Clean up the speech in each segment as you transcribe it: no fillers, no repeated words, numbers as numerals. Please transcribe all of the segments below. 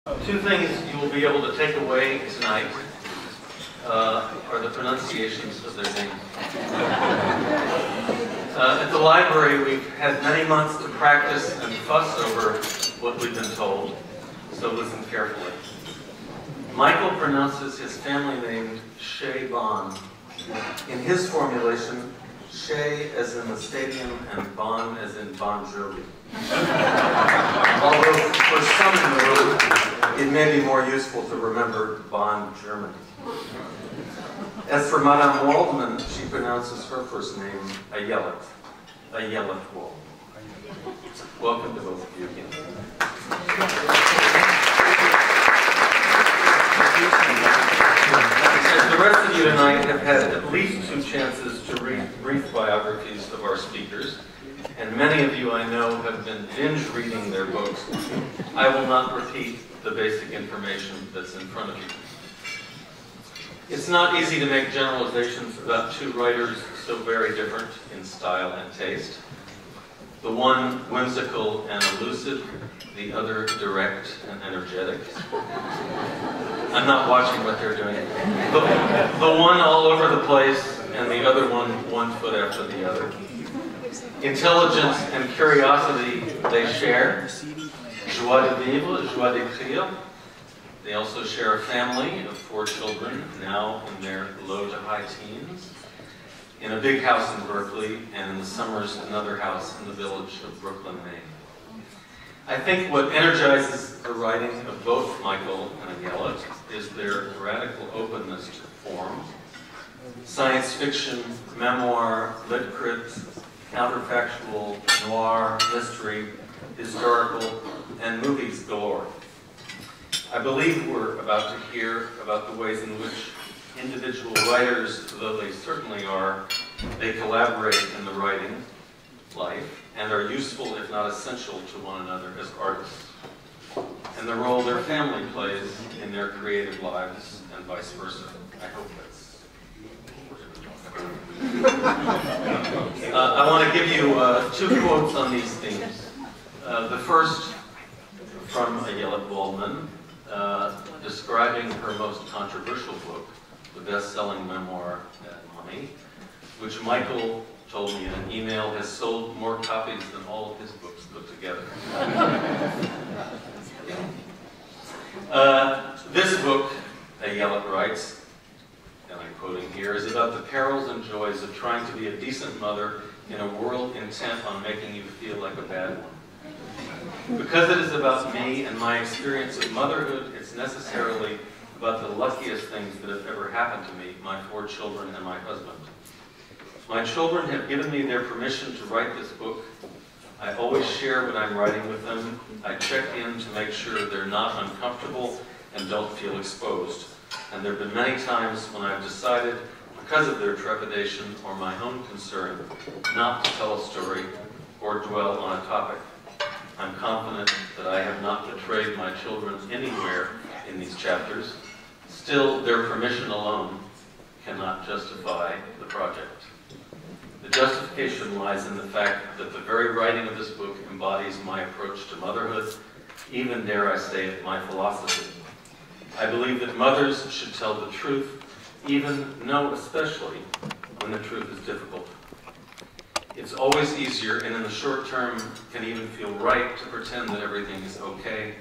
Two things you will be able to take away tonight are the pronunciations of their names. At the library, we've had many months to practice and fuss over what we've been told, so listen carefully. Michael pronounces his family name Chabon. In his formulation, Che as in the stadium and Bon as in Bon Jovi. Although for some in the room, it may be more useful to remember Bonn, Germany. As for Madame Waldman, she pronounces her first name Ayelet Waldman. Welcome to both of you again. As the rest of you tonight have had at least two chances to read brief biographies of our speakers, and many of you I know have been binge reading their books, I will not repeat the basic information that's in front of you. It's not easy to make generalizations about two writers so very different in style and taste. The one whimsical and elusive, the other direct and energetic. I'm not watching what they're doing. The one all over the place, and the other one foot after the other. Intelligence and curiosity they share. Joie de vivre, joie d'écrire. They also share a family of 4 children, now in their low to high teens, in a big house in Berkeley, and in the summers another house in the village of Brooklyn, Maine. I think what energizes the writing of both Michael and Ayelet is their radical openness to form. Science fiction, memoir, lit crit, counterfactual, noir, mystery, historical, and movies galore. I believe we're about to hear about the ways in which individual writers, though they certainly are, they collaborate in the writing life and are useful, if not essential, to one another as artists, and the role their family plays in their creative lives and vice versa. I hope that's what we're going to talk about. I want to give you 2 quotes on these themes. The first from Ayelet Waldman, describing her most controversial book, the best-selling memoir, Money, which Michael told me in an email has sold more copies than all of his books put together. This book, Ayelet writes, and I'm quoting here, is about the perils and joys of trying to be a decent mother in a world intent on making you feel like a bad one. Because it is about me and my experience of motherhood, it's necessarily about the luckiest things that have ever happened to me, my 4 children and my husband. My children have given me their permission to write this book. I always share what I'm writing with them. I check in to make sure they're not uncomfortable and don't feel exposed. And there have been many times when I've decided, because of their trepidation or my own concern, not to tell a story or dwell on a topic. I'm confident that I have not betrayed my children anywhere in these chapters. Still, their permission alone cannot justify the project. The justification lies in the fact that the very writing of this book embodies my approach to motherhood, even, dare I say it, my philosophy. I believe that mothers should tell the truth, even, no, especially, when the truth is difficult. It's always easier, and in the short term, can even feel right to pretend that everything is okay,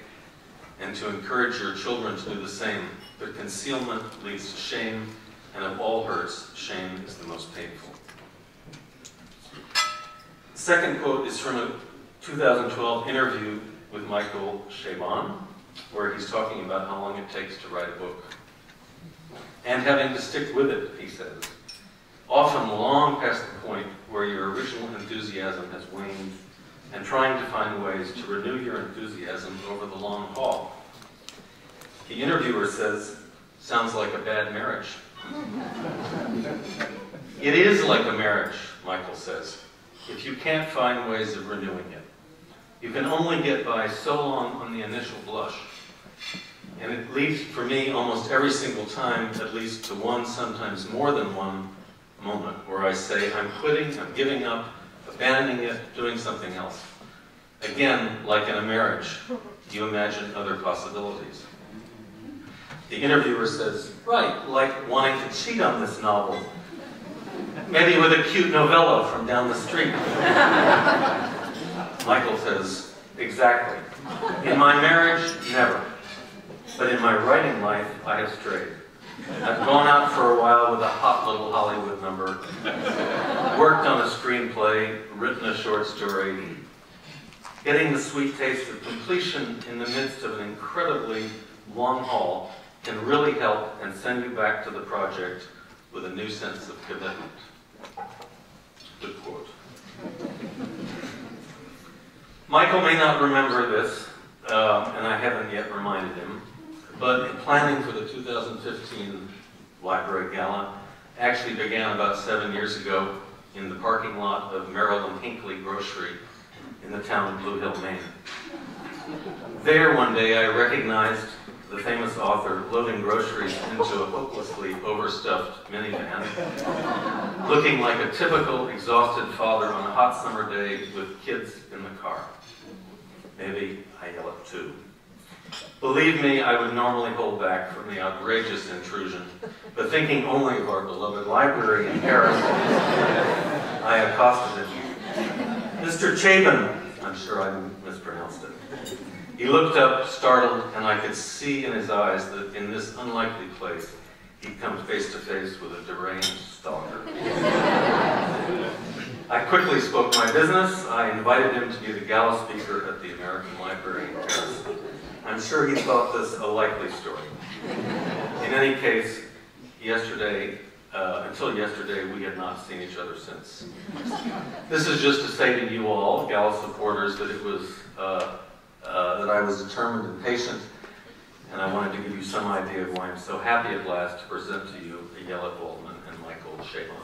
and to encourage your children to do the same. But concealment leads to shame, and of all hurts, shame is the most painful. The second quote is from a 2012 interview with Michael Chabon, where he's talking about how long it takes to write a book. And having to stick with it, he says, often long past the point where your original enthusiasm has waned, and trying to find ways to renew your enthusiasm over the long haul. The interviewer says, sounds like a bad marriage. It is like a marriage, Michael says, if you can't find ways of renewing it. You can only get by so long on the initial blush. And it leads, for me, almost every single time, at least to one, sometimes more than one, moment where I say, I'm quitting, I'm giving up, abandoning it, doing something else. Again, like in a marriage, you imagine other possibilities. The interviewer says, right, like wanting to cheat on this novel. Maybe with a cute novella from down the street. Michael says, exactly. In my marriage, never. But in my writing life, I have strayed. I've gone out for a while with a hot little Hollywood number, worked on a screenplay, written a short story. Getting the sweet taste of completion in the midst of an incredibly long haul can really help and send you back to the project with a new sense of commitment. Good quote. Michael may not remember this, and I haven't yet reminded him, but in planning for the 2015 Library Gala actually began about 7 years ago in the parking lot of Merrill and Hinckley Grocery in the town of Blue Hill, Maine. There one day I recognized the famous author loading groceries into a hopelessly overstuffed minivan, looking like a typical exhausted father on a hot summer day with kids in the car. Maybe Ayelet too. Believe me, I would normally hold back from the outrageous intrusion, but thinking only of our beloved library in Paris, I accosted him. Mr. Chabon, I'm sure I mispronounced it. He looked up, startled, and I could see in his eyes that in this unlikely place, he'd come face to face with a deranged stalker. I quickly spoke my business. I invited him to be the gala speaker at the American Library in Paris. I'm sure he thought this a likely story. In any case, until yesterday, we had not seen each other since. This is just to say to you all, Gala supporters, that it was that I was determined and patient, and I wanted to give you some idea of why I'm so happy at last to present to you Ayelet Waldman and Michael Chabon.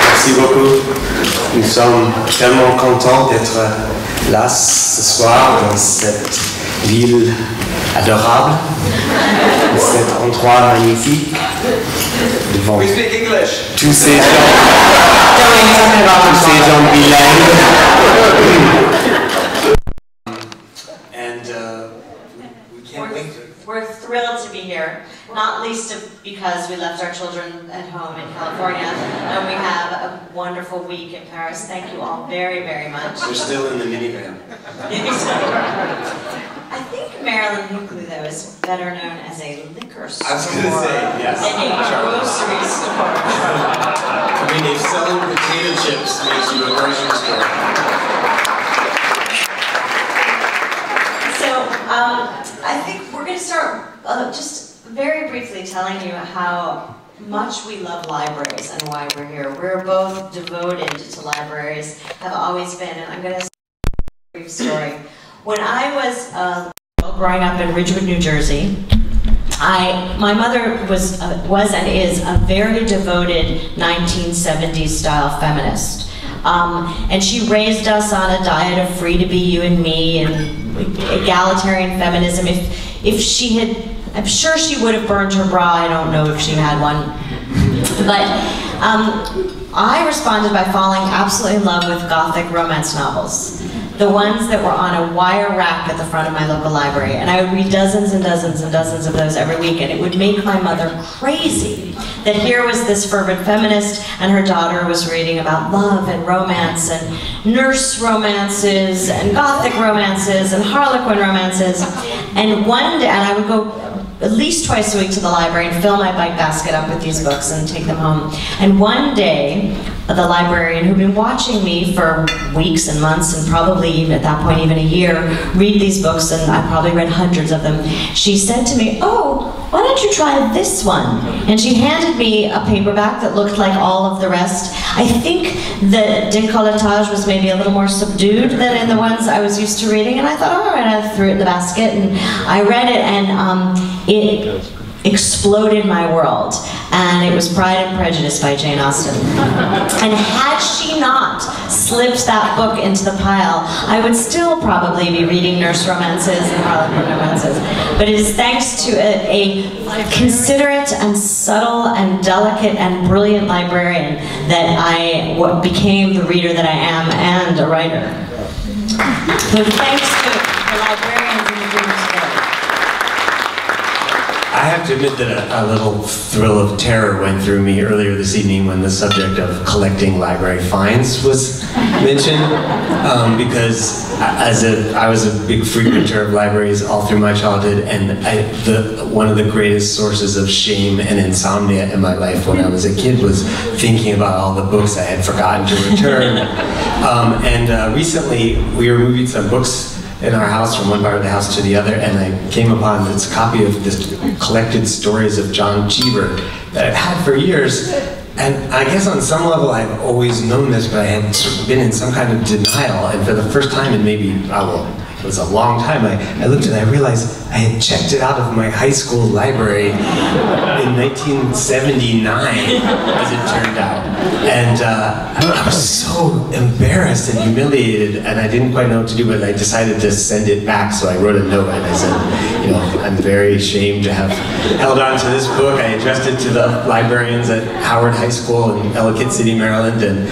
Merci beaucoup. Nous sommes tellement contents d'être là ce soir dans cette ville adorable, cet endroit magnifique, devant tous ces gens bilingues. And we can't wait. We're thrilled to be here, not least because we left our children at home in California, and we have a wonderful week in Paris. Thank you all very, very much. We're still in the minivan. I think Maryland Hinckley, though, is better known as a liquor store I was going to say, yes. than a grocery store. I mean, if selling potato chips makes you a grocery store. So, I think we're going to start just very briefly telling you how much we love libraries and why we're here. We're both devoted to libraries, have always been, and I'm going to say a brief story. When I was growing up in Ridgewood, New Jersey, my mother was and is a very devoted 1970s style feminist. And she raised us on a diet of free to be you and me and egalitarian feminism. If she had, I'm sure she would have burned her bra. I don't know if she had one. But I responded by falling absolutely in love with Gothic romance novels. The ones that were on a wire rack at the front of my local library. And I would read dozens and dozens and dozens of those every week, and it would make my mother crazy that here was this fervent feminist and her daughter was reading about love and romance and nurse romances and Gothic romances and Harlequin romances. And one day, and I would go at least twice a week to the library and fill my bike basket up with these books and take them home. And one day, the librarian who'd been watching me for weeks and months and probably even at that point even a year read these books, and I probably read hundreds of them, she said to me, "Oh, why don't you try this one?" And she handed me a paperback that looked like all of the rest. I think the décolletage was maybe a little more subdued than in the ones I was used to reading, and I thought, all right, I threw it in the basket, and I read it, and it exploded my world. And it was Pride and Prejudice by Jane Austen. And had she not slipped that book into the pile, I would still probably be reading nurse romances and Harlequin romances. But it is thanks to a considerate and subtle and delicate and brilliant librarian that I became the reader that I am and a writer. So thanks to the librarians in the room today. I have to admit that a little thrill of terror went through me earlier this evening when the subject of collecting library finds was mentioned, because I was a big frequenter of libraries all through my childhood, and one of the greatest sources of shame and insomnia in my life when I was a kid was thinking about all the books I had forgotten to return. Recently we were moving some books in our house from one part of the house to the other, and I came upon this copy of this collected stories of John Cheever that I've had for years. And I guess on some level I've always known this, but I had sort of been in some kind of denial. And for the first time in maybe, it was a long time, I looked and I realized I had checked it out of my high school library in 1979, as it turned out. And I was so embarrassed and humiliated, and I didn't quite know what to do, but I decided to send it back, so I wrote a note and I said, I'm very ashamed to have held on to this book. I addressed it to the librarians at Howard High School in Ellicott City, Maryland, and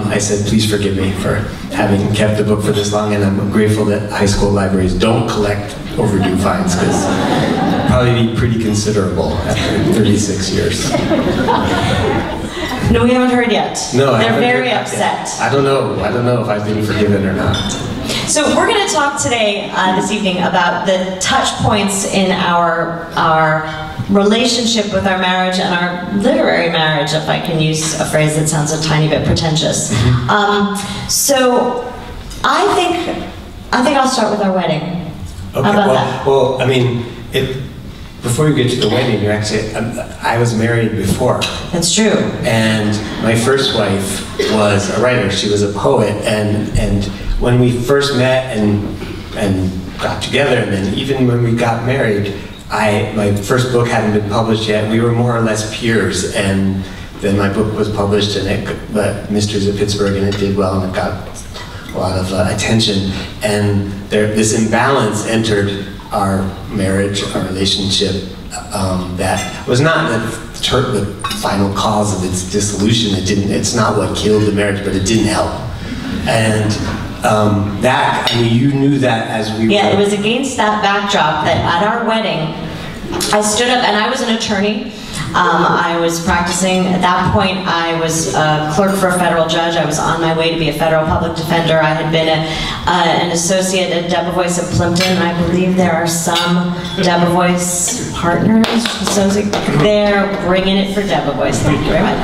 I said, please forgive me for having kept the book for this long, and I'm grateful that high school libraries don't collect overdue fines, because it'd probably be pretty considerable after 36 years. No, we haven't heard yet. No, they're very upset. I don't know if I've been forgiven or not. So we're going to talk today, this evening, about the touch points in our relationship with our marriage and our literary marriage, if I can use a phrase that sounds a tiny bit pretentious. So I think I'll start with our wedding. Okay. How about that? Well, I mean, before you get to the wedding, you're actually, I was married before. That's true. And my first wife was a writer. She was a poet, and when we first met and got together, and then even when we got married, my first book hadn't been published yet. We were more or less peers, and then my book was published, and Mysteries of Pittsburgh, and it did well, and it got a lot of attention. And this imbalance entered our marriage, our relationship, that was not the final cause of its dissolution. It's not what killed the marriage, but it didn't help. And you knew that as we were. Yeah, it was against that backdrop that at our wedding, I stood up, and I was an attorney. I was practicing. At that point, I was a clerk for a federal judge. I was on my way to be a federal public defender. I had been an associate at Debevoise of Plimpton. I believe there are some Debevoise partners. So they're bringing it for Debevoise. Thank you very much.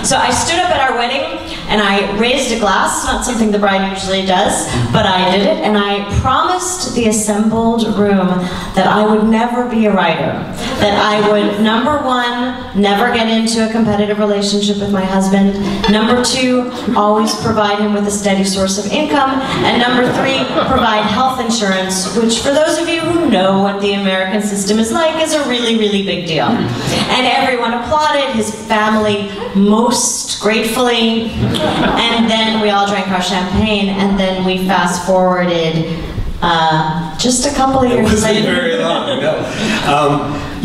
So I stood up at our wedding, and I raised a glass, not something the bride usually does, but I did it, and I promised the assembled room that I would never be a writer, that I would, number one, never get into a competitive relationship with my husband, number two, always provide him with a steady source of income, and number three, provide health insurance, which for those of you who know what the American system is like, is a really, really big deal. And everyone applauded, his family most gratefully, and then we all drank our champagne, and then we fast forwarded just a couple of years later. It wasn't very long,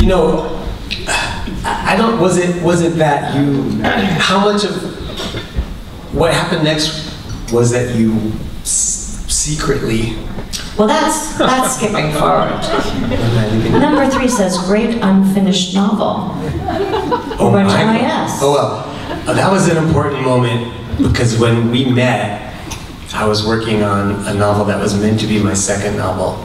no. Was it that how much of what happened next was that you secretly... Well, that's skipping forward. Number 3 says, great unfinished novel. Oh, which I asked. Oh, well, that was an important moment, because when we met, I was working on a novel that was meant to be my second novel.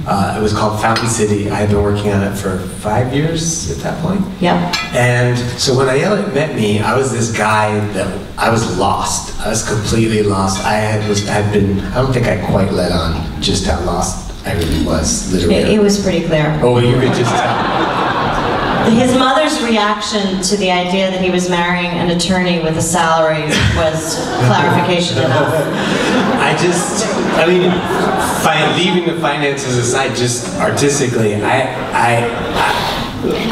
It was called Fountain City. I had been working on it for 5 years at that point. Yeah. And so when Ayelet met me, I was this guy that I was lost. I was completely lost. I don't think I quite let on just how lost I really was, literally. It was pretty clear. Oh, you could just tell. His mother's reaction to the idea that he was marrying an attorney with a salary was clarification enough. Leaving the finances aside, just artistically, I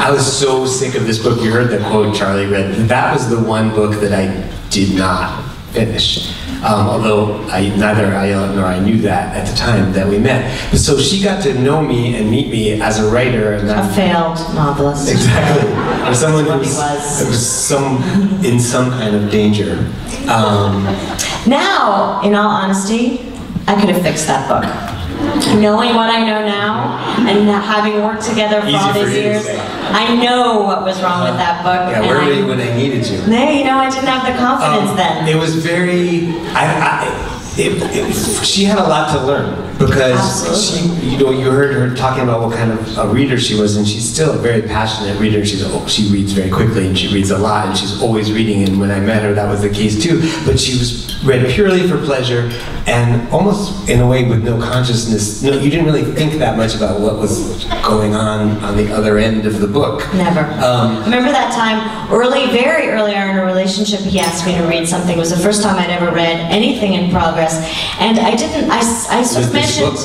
was so sick of this book. You heard the quote Charlie read. That was the one book that I did not finish. although neither Ayelet nor I knew that at the time that we met. But so she got to know me and meet me as a writer. And a failed novelist. Exactly. Or someone who was in some kind of danger. Now, in all honesty, I could have fixed that book. Knowing what I know now, and having worked together for all these years, I know what was wrong with that book. Yeah, where were you when I needed you? No, you know, I didn't have the confidence then. It was very, she had a lot to learn, because she, you heard her talking about what kind of a reader she was, and she's still a very passionate reader. She reads very quickly, and she reads a lot, and she's always reading, and when I met her, that was the case too. But she was read purely for pleasure, and almost in a way with no consciousness. No, you didn't really think that much about what was going on the other end of the book. Never. Remember that time, very early on in a relationship, he asked me to read something. It was the first time I'd ever read anything in progress, and I didn't. I sort of mentioned,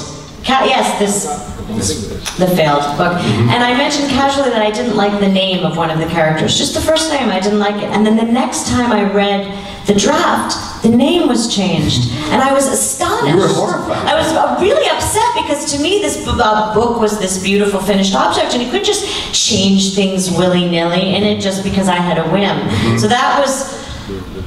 the failed book, and I mentioned casually that I didn't like the name of one of the characters. Just the first name, I didn't like it, and then the next time I read the draft, the name was changed, and I was astonished. You were horrified. I was really upset, because to me this book was this beautiful finished object, and you could just change things willy-nilly in it just because I had a whim. So that was,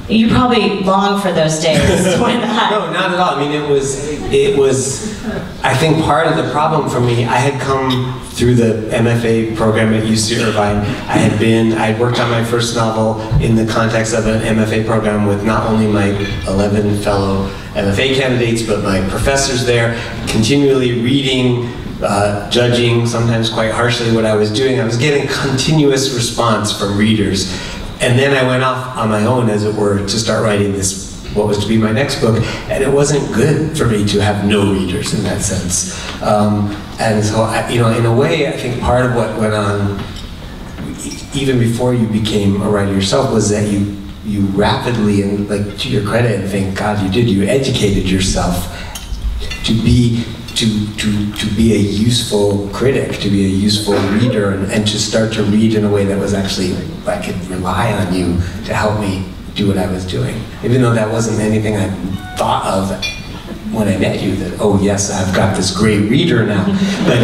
you probably long for those days. When No, not at all. I mean, it was, I think part of the problem for me, I had come through the MFA program at UC Irvine. I had worked on my first novel in the context of an MFA program with not only my 11 fellow MFA candidates, but my professors there, continually reading, judging, sometimes quite harshly what I was doing. I was getting continuous response from readers. And then I went off on my own, as it were, to start writing this, what was to be my next book, and it wasn't good for me to have no readers in that sense. And so, in a way, I think part of what went on, even before you became a writer yourself, was that you rapidly, and like to your credit, and thank God you educated yourself to be a useful critic, to be a useful reader, and to start to read in a way that was actually, I could rely on you to help me do what I was doing. Even though that wasn't anything I thought of when I met you, that, oh yes, I've got this great reader now. But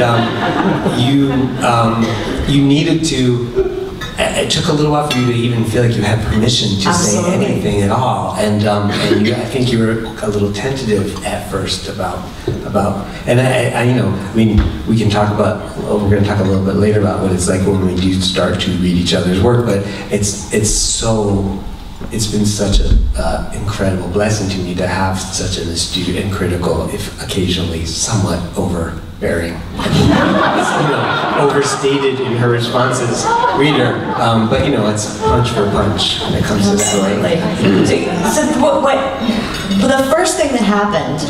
you needed to, it took a little while for you to even feel like you had permission to say anything at all, and I think you were a little tentative at first about, and I mean, we can talk about, we're going to talk a little bit later about what it's like when we do start to read each other's work, but it's been such an incredible blessing to me to have such an astute and critical, if occasionally somewhat overbearing, overstated in her responses reader. But it's punch for punch when it comes to that. So the first thing that happened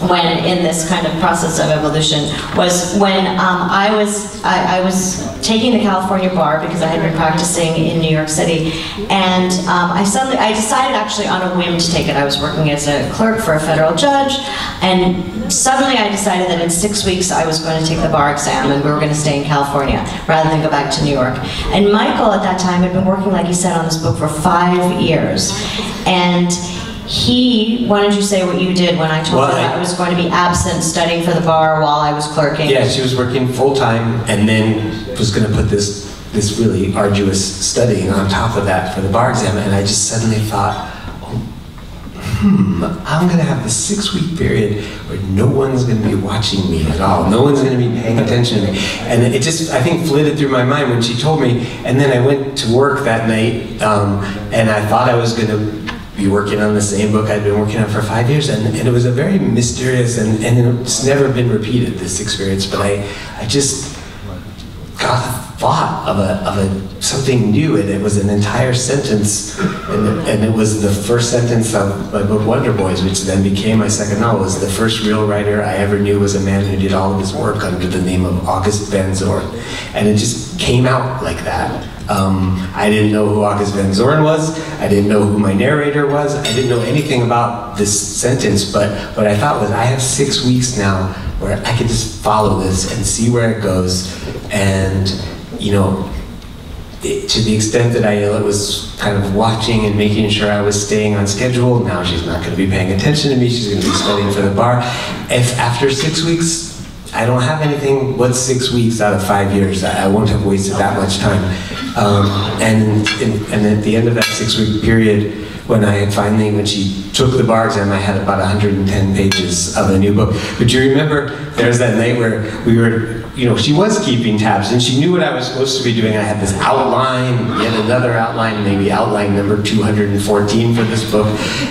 when in this kind of process of evolution was when I was taking the California bar, because I had been practicing in New York City, and I decided actually on a whim to take it. I was working as a clerk for a federal judge, and suddenly I decided that in 6 weeks I was going to take the bar exam, and we were going to stay in California rather than go back to New York. And Michael at that time had been working, like he said, on this book for 5 years, and he wanted you to say what you did when I told you that I was going to be absent studying for the bar while I was clerking. Yeah, she was working full-time, and then was going to put this really arduous studying on top of that for the bar exam, and I just suddenly thought, I'm going to have this 6-week period where no one's going to be watching me at all. No one's going to be paying attention to me. And it just, I think, flitted through my mind when she told me, and then I went to work that night, and I thought I was going to be working on the same book I'd been working on for 5 years, and it was a very mysterious, and it's never been repeated, this experience, but I just got a thought of something new, and it was an entire sentence, and it was the first sentence of my book Wonder Boys, which then became my second novel. It was the first real writer I ever knew was a man who did all of his work under the name of August Van Zorn, and it just came out like that. I didn't know who August Van Zorn was, I didn't know who my narrator was, I didn't know anything about this sentence, but what I thought was, I have 6 weeks now where I could just follow this and see where it goes, and to the extent that Ayelet was kind of watching and making sure I was staying on schedule, now she's not going to be paying attention to me, she's going to be studying for the bar. If after 6 weeks, I don't have anything, what's 6 weeks out of 5 years? I won't have wasted that much time. And at the end of that 6-week period, when she took the bar exam, I had about 110 pages of a new book. But do you remember, there's that night where we were, she was keeping tabs, and she knew what I was supposed to be doing. I had this outline, yet another outline, maybe outline number 214 for this book.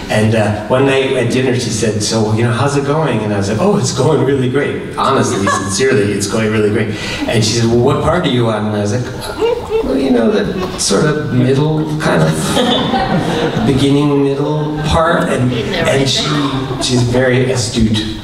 And one night at dinner, she said, so, how's it going? And I was like, oh, it's going really great. Honestly, sincerely, it's going really great. And she said, well, what part are you on? And I was like, well, the sort of middle kind of, beginning, middle part. And she's a very astute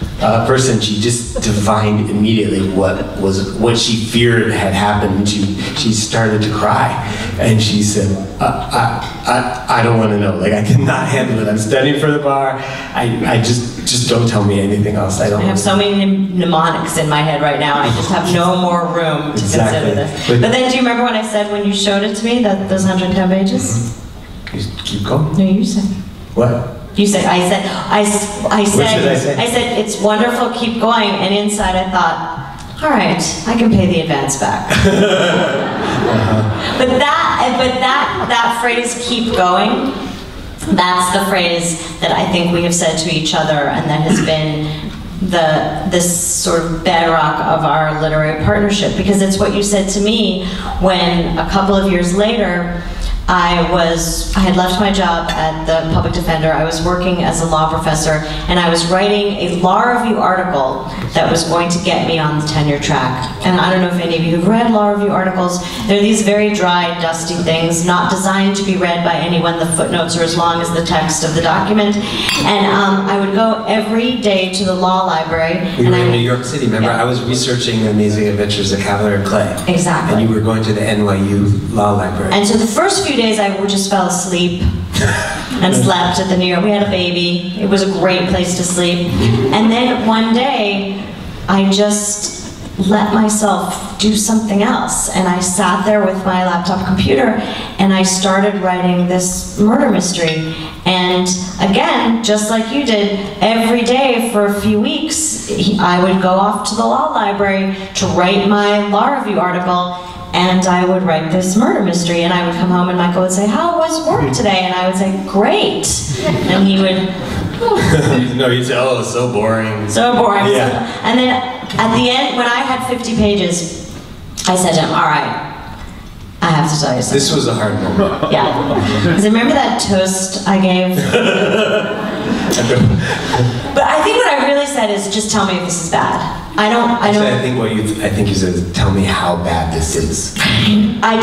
person. She just divined immediately what she feared had happened. She started to cry, and she said, I don't want to know. Like, I cannot handle it. I'm studying for the bar. I just don't tell me anything else. I have so many mnemonics in my head right now. I just have no more room to consider this. But then, do you remember what I said when you showed it to me? That those 110 pages. You keep going. No, you said. What? You said, I said, it's wonderful, keep going, and inside I thought, all right, I can pay the advance back. But that phrase, keep going, that's the phrase that I think we have said to each other, and that has been this sort of bedrock of our literary partnership, because it's what you said to me when a couple of years later, I had left my job at the public defender. I was working as a law professor, and I was writing a law review article that was going to get me on the tenure track. And I don't know if any of you have read law review articles. They're these very dry, dusty things, not designed to be read by anyone. The footnotes are as long as the text of the document. And I would go every day to the law library. We were in New York City, remember? Yeah. I was researching The Amazing Adventures of Cavalier Clay. Exactly. And you were going to the NYU Law Library. And so the first few days I just fell asleep and slept at the New York. We had a baby. It was a great place to sleep. And then one day, I just let myself do something else. And I sat there with my laptop computer and I started writing this murder mystery. And again, just like you did, every day for a few weeks, I would go off to the law library to write my law review article. And I would write this murder mystery, and I would come home and Michael would say, how was work today? And I would say, great. And he would... No, he'd say, oh, so boring. So boring. Yeah. And then at the end, when I had 50 pages, I said to him, all right, I have to tell you something. This was a hard moment. Yeah. Because remember that toast I gave? But I think what I really said is, just tell me if this is bad. I think you said, tell me how bad this is. I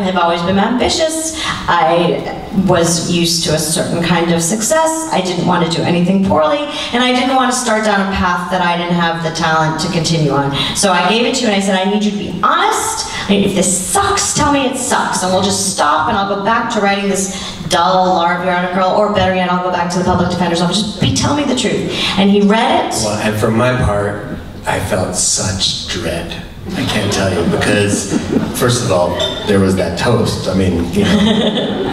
have always been ambitious. I was used to a certain kind of success. I didn't want to do anything poorly, and I didn't want to start down a path that I didn't have the talent to continue on. So I gave it to you and I said, I need you to be honest. If this sucks, tell me it sucks, and we'll just stop and I'll go back to writing this dull law review article, or better yet, I'll go back to the public defender's office. Just tell me the truth. And he read it. Well, and for my part, I felt such dread. I can't tell you, because first of all, there was that toast. I mean,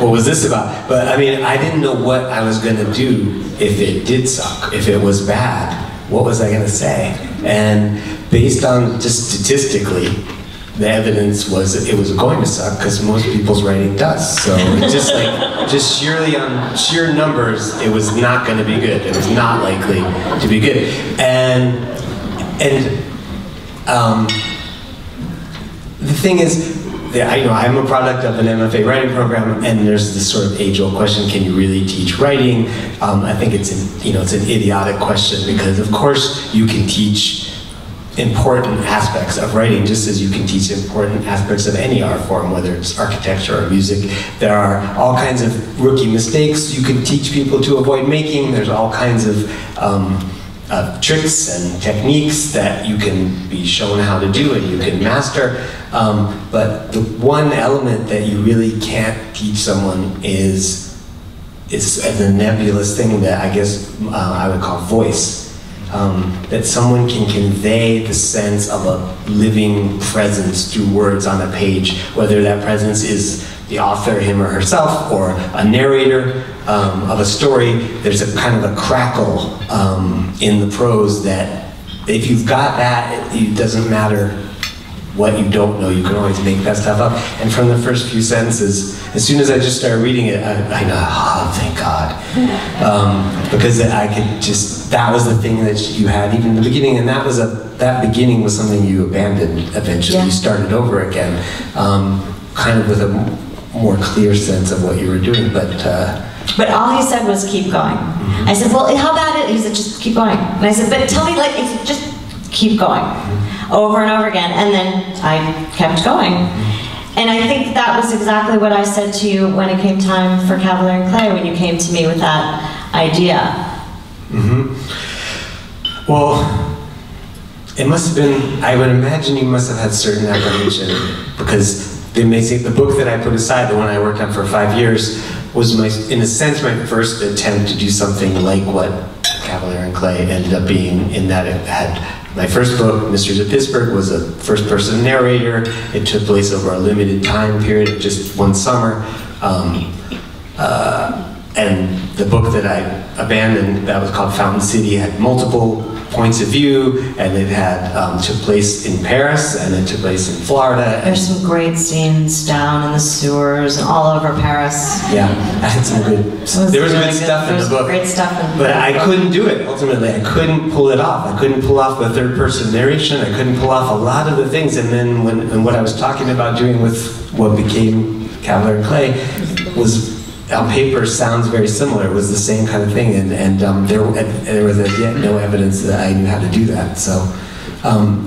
what was this about? But I mean, I didn't know what I was going to do if it did suck, if it was bad. What was I going to say? And based on just statistically, the evidence was it was going to suck because most people's writing does. So just sheerly on sheer numbers, it was not going to be good. It was not likely to be good. And the thing is, I'm a product of an MFA writing program, and there's this sort of age-old question: can you really teach writing? I think it's an idiotic question, because of course you can teach important aspects of writing, just as you can teach important aspects of any art form, whether it's architecture or music. There are all kinds of rookie mistakes you can teach people to avoid making. There's all kinds of tricks and techniques that you can be shown how to do and you can master. But the one element that you really can't teach someone is a nebulous thing that I guess I would call voice. that someone can convey the sense of a living presence through words on a page, whether that presence is the author, him or herself, or a narrator of a story. There's a kind of a crackle in the prose that if you've got that, it doesn't matter what you don't know, you can always make that stuff up. And from the first few sentences, as soon as I just started reading it, I know, oh, thank God. Because I could just, that was the thing that you had even in the beginning, and that beginning was something you abandoned eventually. Yeah. You started over again, kind of with a more clear sense of what you were doing, But all he said was keep going. I said, well, how about it? He said, just keep going. And I said, but tell me, like, just keep going. Over and over again. And then I kept going. And I think that was exactly what I said to you when it came time for Cavalier and Clay, when you came to me with that idea. Well, it must have been, I would imagine you must have had certain apprehension, because the book that I put aside, the one I worked on for 5 years, was in a sense my first attempt to do something like what Cavalier and Clay ended up being, in that it had, my first book, Mysteries of Pittsburgh, was a first-person narrator. It took place over a limited time period of just one summer. And the book that I abandoned, that was called Fountain City, had multiple points of view, and it had took place in Paris, and it took place in Florida. There's some great scenes down in the sewers and all over Paris. Yeah, I had some good, there was really good stuff in the book. Great stuff in But I couldn't do it, ultimately. I couldn't pull it off. I couldn't pull off the third-person narration. I couldn't pull off a lot of the things. And then what I was talking about doing with what became Cavalier and Clay was, on paper, sounds very similar. It was the same kind of thing, and there was yet no evidence that I knew how to do that. So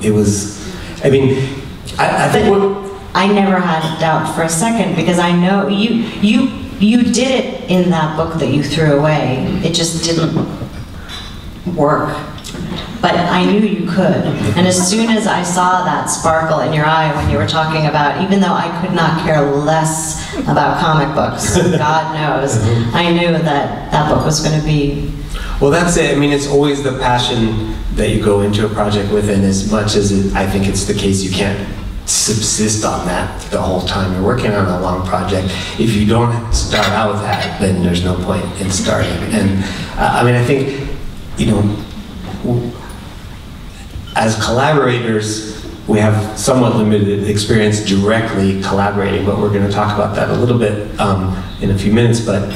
it was, I mean, I think I never had a doubt for a second, because I know you did it in that book that you threw away. It just didn't work. But I knew you could. And as soon as I saw that sparkle in your eye when you were talking about, even though I could not care less about comic books, God knows, I knew that that book was going to be... Well, that's it. I mean, it's always the passion that you go into a project with, and as much as I think it's the case, you can't subsist on that the whole time you're working on a long project. If you don't start out with that, then there's no point in starting. And I mean, I think, you know, as collaborators, we have somewhat limited experience directly collaborating, but we're going to talk about that a little bit in a few minutes. But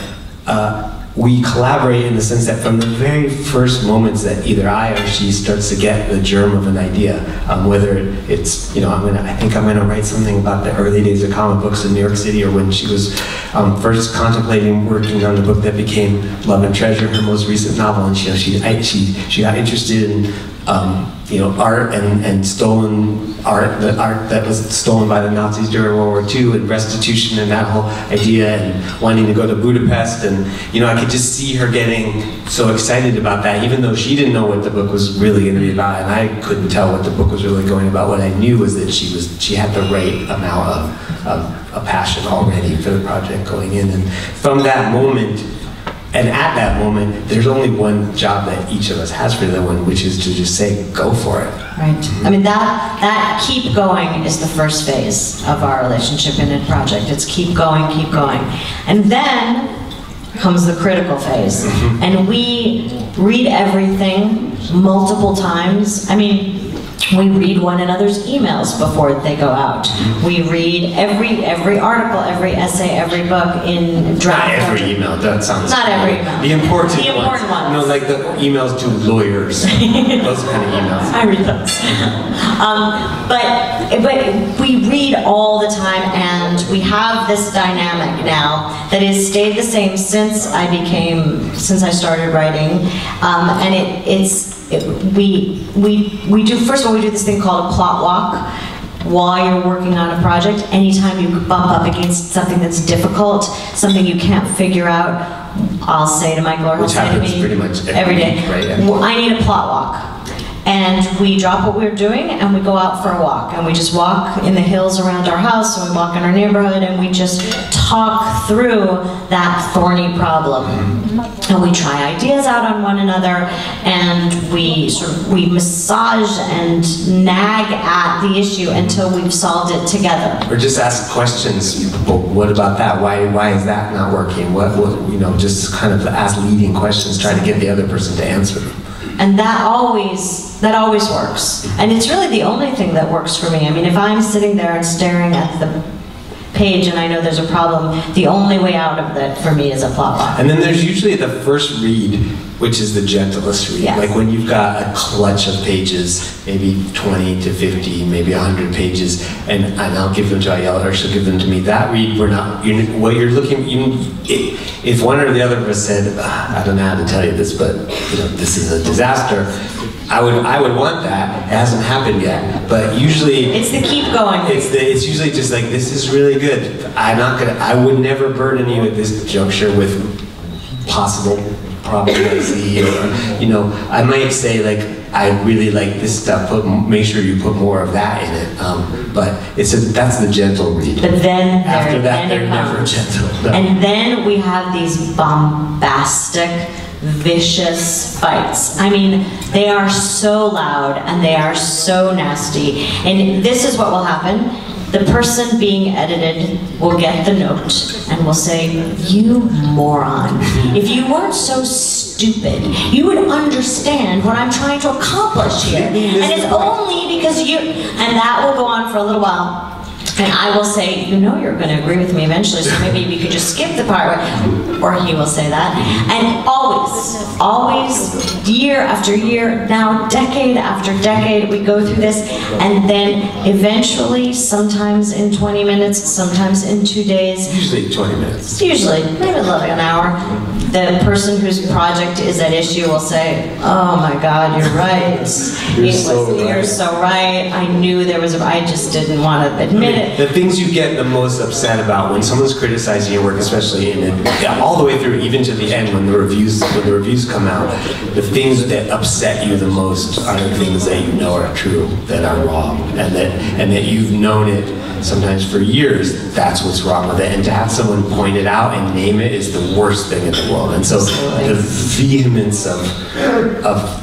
we collaborate in the sense that from the very first moments that either I or she starts to get the germ of an idea, whether it's, you know, I think I'm going to write something about the early days of comic books in New York City, or when she was first contemplating working on the book that became Love and Treasure, her most recent novel, and she got interested in you know, art and stolen art, the art that was stolen by the Nazis during World War II, and restitution and that whole idea, and wanting to go to Budapest. And, you know, I could just see her getting so excited about that, even though she didn't know what the book was really going to be about, and I couldn't tell what the book was really going about. What I knew was that she had the right amount of a passion already for the project going in. And from that moment, and at that moment, there's only one job that each of us has for the other one, which is to just say, go for it. Right. I mean, that keep going is the first phase of our relationship in a project. It's keep going, keep going. And then comes the critical phase. And we read everything multiple times. I mean, we read one another's emails before they go out. We read every article, every essay, every book in draft. Not every email, that sounds... Not every email. The important ones. No, like the emails to lawyers. Those kind of emails. I read those. But we read all the time, and we have this dynamic now that has stayed the same since I started writing, and we do, first of all, we do this thing called a plot walk while you're working on a project. Anytime you bump up against something that's difficult, something you can't figure out, I'll say to Michael, or he'll say to me pretty much every day, right, yeah. Well, I need a plot walk. And we drop what we're doing and we go out for a walk. And we just walk in the hills around our house, and we walk in our neighborhood, and we just talk through that thorny problem. And we try ideas out on one another, and we massage and nag at the issue until we've solved it together. Or just ask questions. Well, what about that? Why is that not working? What you know, just kind of ask leading questions, try to get the other person to answer them. And that always works. And it's really the only thing that works for me. I mean, if I'm sitting there and staring at the page and I know there's a problem, the only way out of that for me is a plot line. And then there's usually the first read, which is the gentlest read. Yes. Like when you've got a clutch of pages, maybe 20 to 50, maybe 100 pages, and I'll give them to Ayelet, or she'll give them to me. That read, what you're looking, if one or the other of us said, I don't know how to tell you this, but you know, this is a disaster, I would want that. It hasn't happened yet, but usually it's the keep going. It's usually just like, this is really good. I would never burden you at this juncture with possible problems I see, or you know, I might say like, I really like this stuff. Make sure you put more of that in it. But that's the gentle read. But then after that, they're never gentle. No. And then we have these bombastic, vicious fights. I mean, they are so loud and they are so nasty. And this is what will happen. The person being edited will get the note and will say, you moron. If you weren't so stupid, you would understand what I'm trying to accomplish here. And it's only because you, and that will go on for a little while. And I will say, you know you're going to agree with me eventually, so maybe we could just skip the part where, or he will say that. And always, year after year, now decade after decade, we go through this, and then eventually, sometimes in 20 minutes, sometimes in 2 days. Usually 20 minutes. Usually, maybe like an hour. The person whose project is at issue will say, oh my God, you're right. You're so right. I knew there was, I just didn't want to admit it. The things you get the most upset about when someone's criticizing your work, especially all the way through, even to the end when the reviews come out, the things that upset you the most are the things that you know are true, that are wrong, and that you've known it sometimes for years. That's what's wrong with it, and to have someone point it out and name it is the worst thing in the world. And so the vehemence of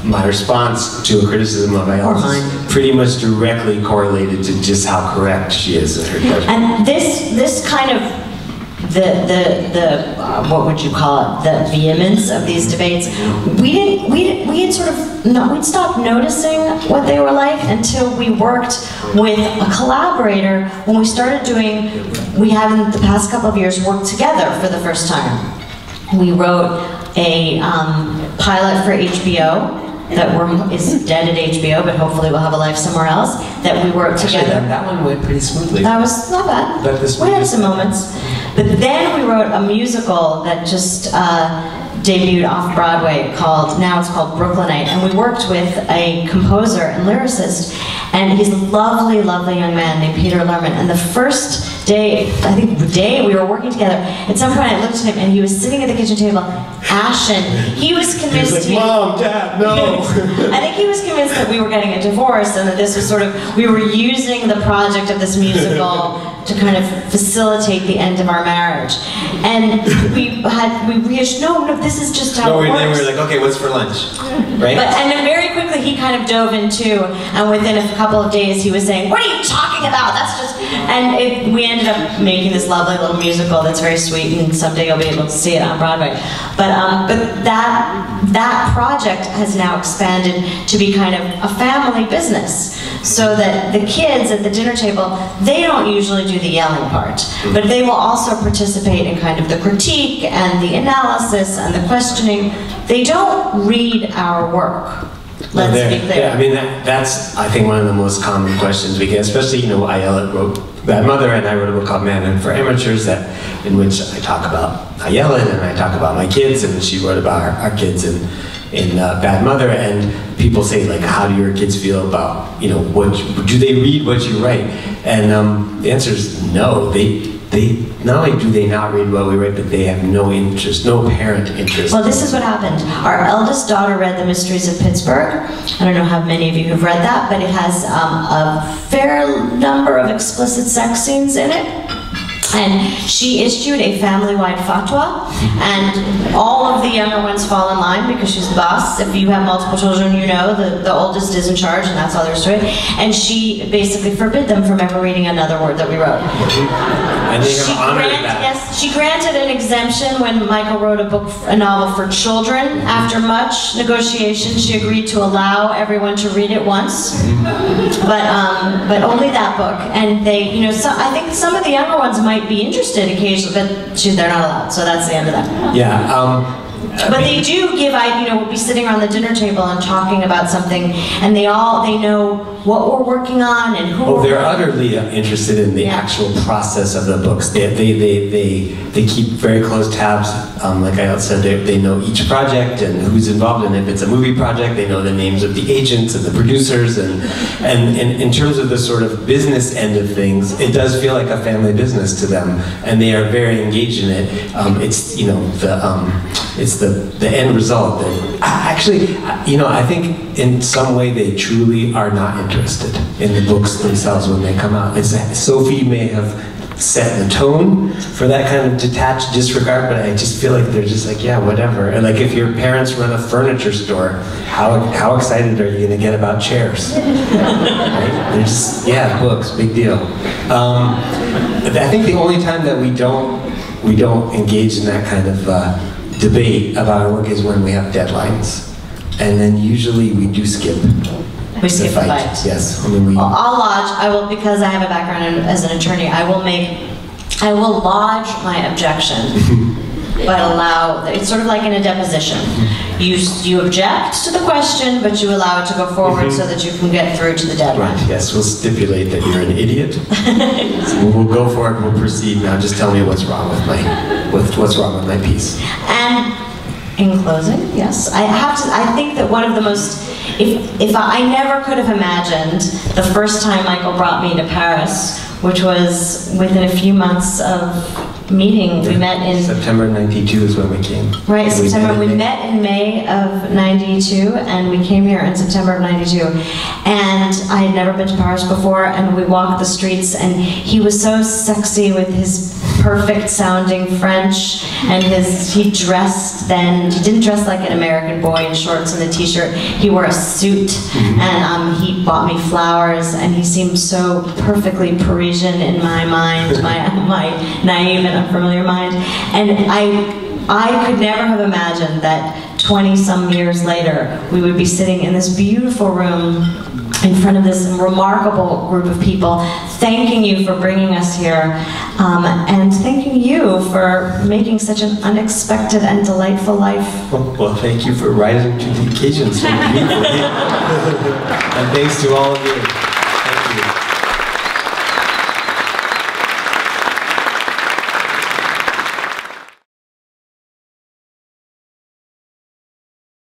my response to a criticism of Ayelet is pretty much directly correlated to just how correct she is in her judgment. And this kind of what would you call it? The vehemence of these debates. We'd stopped noticing what they were like until we worked with a collaborator when we started doing. We have in the past couple of years worked together for the first time. We wrote a pilot for HBO that is dead at HBO, but hopefully we'll have a life somewhere else, that we worked together. Actually, that one went pretty smoothly. That was not bad. But we had some moments. But then we wrote a musical that just debuted off Broadway now it's called Brooklynite, and we worked with a composer and lyricist, and he's a lovely, lovely young man named Peter Lerman. And the first day, we were working together, at some point I looked at him and he was sitting at the kitchen table, ashen. He was convinced he was like, Mom, Dad, no. I think he was convinced that we were getting a divorce and that this was we were using the project of this musical to kind of facilitate the end of our marriage. And we reassured, no, this is just how it works. Then we were like, okay, what's for lunch? Right? And then very quickly he kind of dove into, and within a couple of days he was saying, what are you talking about? That's just, and we ended up making this lovely little musical that's very sweet, and someday you'll be able to see it on Broadway. But that project has now expanded to be kind of a family business, so that the kids at the dinner table, they don't usually do the yelling part, but they will also participate in kind of the critique and the analysis and the questioning. They don't read our work. Let's be clear. Yeah, I mean, that's, I think, one of the most common questions we get, especially, Ayelet wrote Bad Mother, and I wrote a book called Man for Amateurs, in which I talk about Ayelet, and I talk about my kids, and she wrote about our kids in Bad Mother, and people say, like, how do your kids feel about, do they read what you write? And the answer is no. They not only do they not read what we write, but they have no interest, no apparent interest. Well, this is what happened. Our eldest daughter read The Mysteries of Pittsburgh. I don't know how many of you have read that, but it has a fair number of explicit sex scenes in it. And she issued a family-wide fatwa, and all of the younger ones fall in line because she's the boss. If you have multiple children, you know the oldest is in charge, and that's all there is to it. And she basically forbid them from ever reading another word that we wrote. And they have honored that. Yes, she granted an exemption when Michael wrote a novel for children. After much negotiation, she agreed to allow everyone to read it once, but only that book. And they, you know, I think some of the younger ones might be interested occasionally, but they're not allowed, so that's the end of that. Yeah. But they do give, we'll be sitting around the dinner table and talking about something, and they know what we're working on and who. Oh, they're utterly interested in the actual process of the books. They keep very close tabs. Like I said, they know each project and who's involved, and if it's a movie project, they know the names of the agents and the producers, and in terms of the sort of business end of things, it does feel like a family business to them, and they are very engaged in it. It's the end result that actually, I think in some way they truly are not interested in the books themselves when they come out. Sophie may have set the tone for that kind of detached disregard, but I just feel like they're just like, yeah, whatever. And like if your parents run a furniture store, how excited are you going to get about chairs? Right? They're just, yeah, books, big deal. I think the only time that we don't engage in that kind of debate about our work is when we have deadlines, and then usually we do skip. We skip the fight. Yes, I'll lodge. Because I have a background as an attorney, I will lodge my objection, but it's sort of like in a deposition. You object to the question, but you allow it to go forward so that you can get through to the deadline. Right. Yes, we'll stipulate that you're an idiot. So we'll go for it. We'll proceed. Now, just tell me what's wrong with my piece. And in closing, yes, I think that one of the most. If I never could have imagined the first time Michael brought me to Paris, which was within a few months of meeting. We met in September '92 is when we came. Right, September. We met in May of '92, and we came here in September of '92. And I had never been to Paris before, and we walked the streets, and he was so sexy with his perfect sounding French, and he dressed then. He didn't dress like an American boy in shorts and a t-shirt. He wore a suit, and he bought me flowers, and he seemed so perfectly Parisian in my mind, my naive and unfamiliar mind. And I could never have imagined that 20-some years later we would be sitting in this beautiful room in front of this remarkable group of people, thanking you for bringing us here, and thanking you for making such an unexpected and delightful life. Well, thank you for rising to the occasion so beautifully. And thanks to all of you.